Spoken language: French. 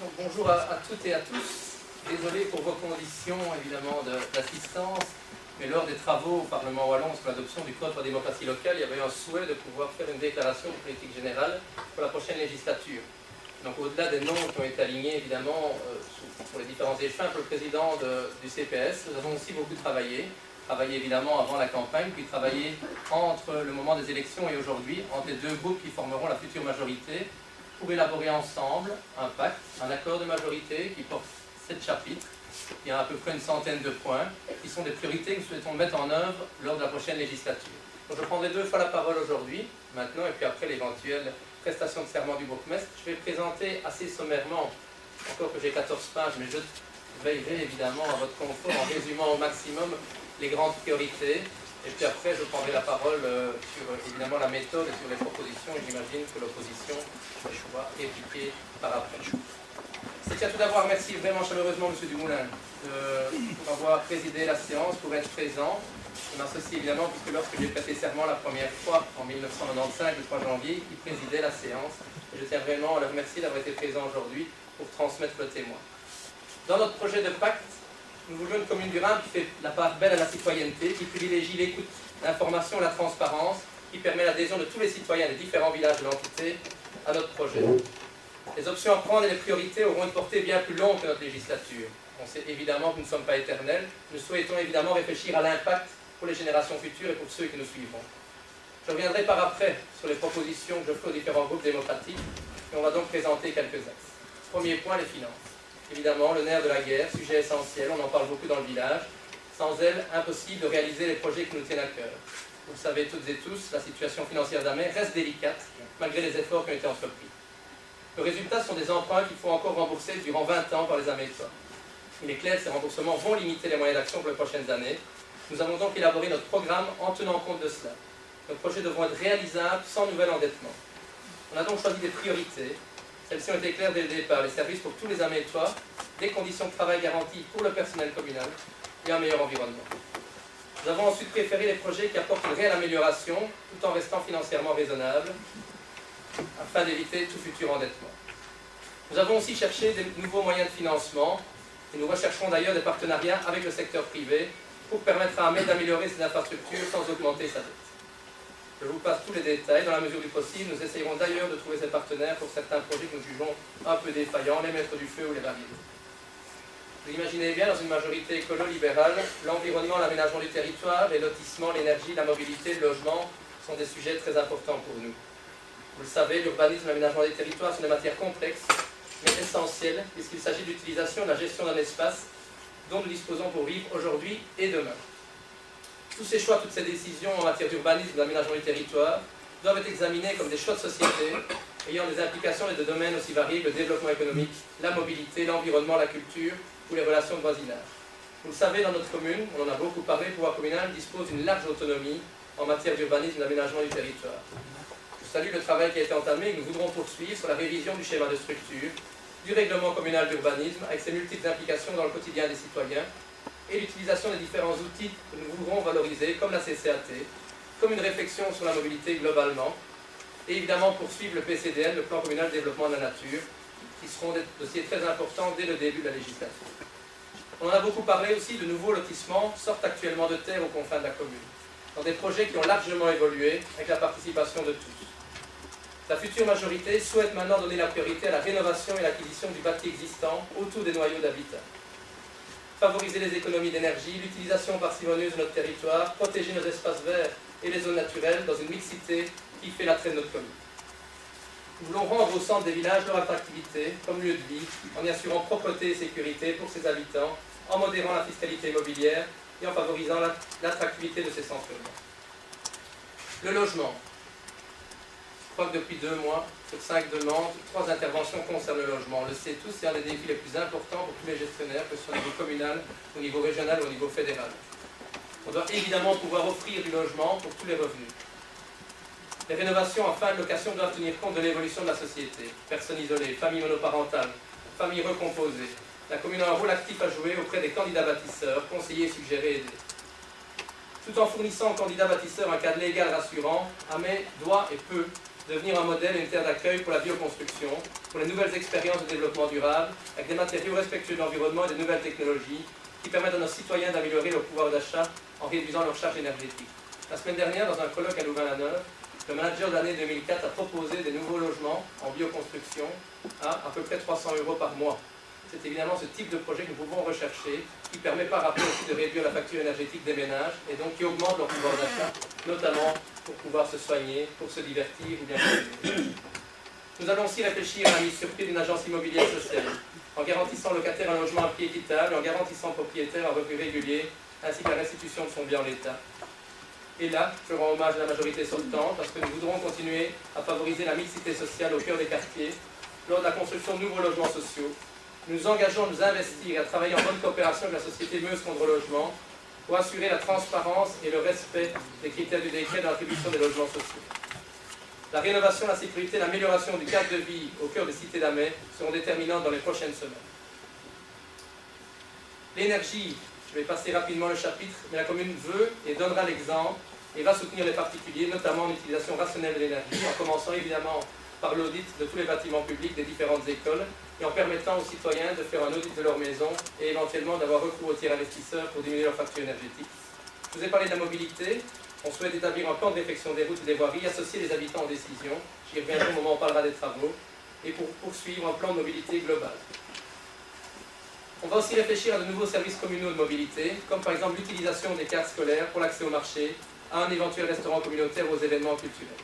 Donc, bonjour à toutes et à tous. Désolé pour vos conditions évidemment d'assistance, mais lors des travaux au Parlement wallon sur l'adoption du Code pour la démocratie locale, il y avait un souhait de pouvoir faire une déclaration de politique générale pour la prochaine législature. Donc au-delà des noms qui ont été alignés évidemment pour les différents échelons, pour le président du CPS, nous avons aussi beaucoup travaillé évidemment avant la campagne, puis travaillé entre le moment des élections et aujourd'hui, entre les deux groupes qui formeront la future majorité, pour élaborer ensemble un pacte, un accord de majorité qui porte 7 chapitres, il y a à peu près une centaine de points, qui sont des priorités que nous souhaitons mettre en œuvre lors de la prochaine législature. Donc je prendrai 2 fois la parole aujourd'hui, maintenant, et puis après l'éventuelle prestation de serment du bourgmestre. Je vais présenter assez sommairement, encore que j'ai 14 pages, mais je veillerai évidemment à votre confort en résumant au maximum les grandes priorités. Et puis après, je prendrai la parole sur évidemment la méthode et sur les propositions, et j'imagine que l'opposition va répliquer par après. Je tiens tout d'abord à remercier vraiment chaleureusement M. Dumoulin pour avoir présidé la séance, pour être présent. Je m'associe évidemment, puisque lorsque j'ai prêté serment la première fois, en 1995, le 3 janvier, il présidait la séance. Et je tiens vraiment à le remercier d'avoir été présent aujourd'hui pour transmettre le témoin. Dans notre projet de pacte, nous voulions une commune durable qui fait la part belle à la citoyenneté, qui privilégie l'écoute, l'information et la transparence, qui permet l'adhésion de tous les citoyens des différents villages de l'entité à notre projet. Les options à prendre et les priorités auront une portée bien plus longue que notre législature. On sait évidemment que nous ne sommes pas éternels. Nous souhaitons évidemment réfléchir à l'impact pour les générations futures et pour ceux qui nous suivront. Je reviendrai par après sur les propositions que je ferai aux différents groupes démocratiques et on va donc présenter quelques axes. Premier point, les finances. Évidemment, le nerf de la guerre, sujet essentiel, on en parle beaucoup dans le village. Sans elle, impossible de réaliser les projets qui nous tiennent à cœur. Vous le savez toutes et tous, la situation financière d'Amer reste délicate, malgré les efforts qui ont été entrepris. Le résultat sont des emprunts qu'il faut encore rembourser durant 20 ans par les Amétois. Il est clair que ces remboursements vont limiter les moyens d'action pour les prochaines années. Nous avons donc élaboré notre programme en tenant compte de cela. Nos projets devront être réalisables sans nouvel endettement. On a donc choisi des priorités. Celles-ci ont été claires dès le départ, les services pour tous les Amétois, des conditions de travail garanties pour le personnel communal et un meilleur environnement. Nous avons ensuite préféré les projets qui apportent une réelle amélioration tout en restant financièrement raisonnables afin d'éviter tout futur endettement. Nous avons aussi cherché des nouveaux moyens de financement et nous rechercherons d'ailleurs des partenariats avec le secteur privé pour permettre à Amé d'améliorer ses infrastructures sans augmenter sa dette. Je vous passe tous les détails. Dans la mesure du possible, nous essayerons d'ailleurs de trouver ces partenaires pour certains projets que nous jugeons un peu défaillants, les maîtres du feu ou les barrières. Vous imaginez bien, dans une majorité écolo-libérale, l'environnement, l'aménagement du territoire, les lotissements, l'énergie, la mobilité, le logement sont des sujets très importants pour nous. Vous le savez, l'urbanisme et l'aménagement des territoires sont des matières complexes, mais essentielles, puisqu'il s'agit de l'utilisation et de la gestion d'un espace dont nous disposons pour vivre aujourd'hui et demain. Tous ces choix, toutes ces décisions en matière d'urbanisme et d'aménagement du territoire doivent être examinés comme des choix de société ayant des implications dans des domaines aussi variés que le développement économique, la mobilité, l'environnement, la culture ou les relations de voisinage. Vous le savez, dans notre commune, on en a beaucoup parlé, le pouvoir communal dispose d'une large autonomie en matière d'urbanisme et d'aménagement du territoire. Je salue le travail qui a été entamé et que nous voudrons poursuivre sur la révision du schéma de structure, du règlement communal d'urbanisme avec ses multiples implications dans le quotidien des citoyens et l'utilisation des différents outils que nous voudrons valoriser, comme la CCAT, comme une réflexion sur la mobilité globalement, et évidemment poursuivre le PCDN, le plan communal de développement de la nature, qui seront des dossiers très importants dès le début de la législature. On en a beaucoup parlé aussi, de nouveaux lotissements sortent actuellement de terre aux confins de la commune, dans des projets qui ont largement évolué avec la participation de tous. La future majorité souhaite maintenant donner la priorité à la rénovation et l'acquisition du bâti existant autour des noyaux d'habitat. Favoriser les économies d'énergie, l'utilisation parcimonieuse de notre territoire, protéger nos espaces verts et les zones naturelles dans une mixité qui fait l'attrait de notre commune. Nous voulons rendre au centre des villages leur attractivité comme lieu de vie, en y assurant propreté et sécurité pour ses habitants, en modérant la fiscalité immobilière et en favorisant l'attractivité de ces centres-urbains. Le logement. Je crois que depuis 2 mois, sur 5 demandes, 3 interventions concernent le logement. On le sait tous, c'est un des défis les plus importants pour tous les gestionnaires, que ce soit au niveau communal, au niveau régional ou au niveau fédéral. On doit évidemment pouvoir offrir du logement pour tous les revenus. Les rénovations en fin de location doivent tenir compte de l'évolution de la société. Personnes isolées, familles monoparentales, familles recomposées. La commune a un rôle actif à jouer auprès des candidats bâtisseurs, conseiller, suggérer et aider. Tout en fournissant aux candidats bâtisseurs un cadre légal rassurant, Amé doit et peut devenir un modèle et une terre d'accueil pour la bioconstruction, pour les nouvelles expériences de développement durable, avec des matériaux respectueux de l'environnement et de nouvelles technologies qui permettent à nos citoyens d'améliorer leur pouvoir d'achat en réduisant leur charge énergétique. La semaine dernière, dans un colloque à Louvain-la-Neuve, le manager de l'année 2004 a proposé des nouveaux logements en bioconstruction à peu près 300 € par mois. C'est évidemment ce type de projet que nous pouvons rechercher, qui permet par rapport aussi de réduire la facture énergétique des ménages et donc qui augmente leur pouvoir d'achat, notamment pour pouvoir se soigner, pour se divertir ou bien cuisiner. Nous allons aussi réfléchir à la mise sur pied d'une agence immobilière sociale, en garantissant aux locataires un logement à prix équitable, en garantissant au propriétaire un revenu régulier, ainsi que la restitution de son bien en l'état. Et là, je rends hommage à la majorité sortante, parce que nous voudrons continuer à favoriser la mixité sociale au cœur des quartiers, lors de la construction de nouveaux logements sociaux. Nous nous engageons à nous investir et à travailler en bonne coopération avec la société Meuse Contre Logement pour assurer la transparence et le respect des critères du décret dans l'attribution des logements sociaux. La rénovation, la sécurité et l'amélioration du cadre de vie au cœur des cités d'Amay seront déterminantes dans les prochaines semaines. L'énergie, je vais passer rapidement le chapitre, mais la commune veut et donnera l'exemple et va soutenir les particuliers, notamment en utilisation rationnelle de l'énergie, en commençant évidemment par l'audit de tous les bâtiments publics des différentes écoles et en permettant aux citoyens de faire un audit de leur maison et éventuellement d'avoir recours aux tiers investisseurs pour diminuer leur facture énergétique. Je vous ai parlé de la mobilité. On souhaite établir un plan de réfection des routes et des voiries, associer les habitants aux décisions, j'y reviendrai au moment où on parlera des travaux, et pour poursuivre un plan de mobilité global. On va aussi réfléchir à de nouveaux services communaux de mobilité, comme par exemple l'utilisation des cartes scolaires pour l'accès au marché, à un éventuel restaurant communautaire ou aux événements culturels.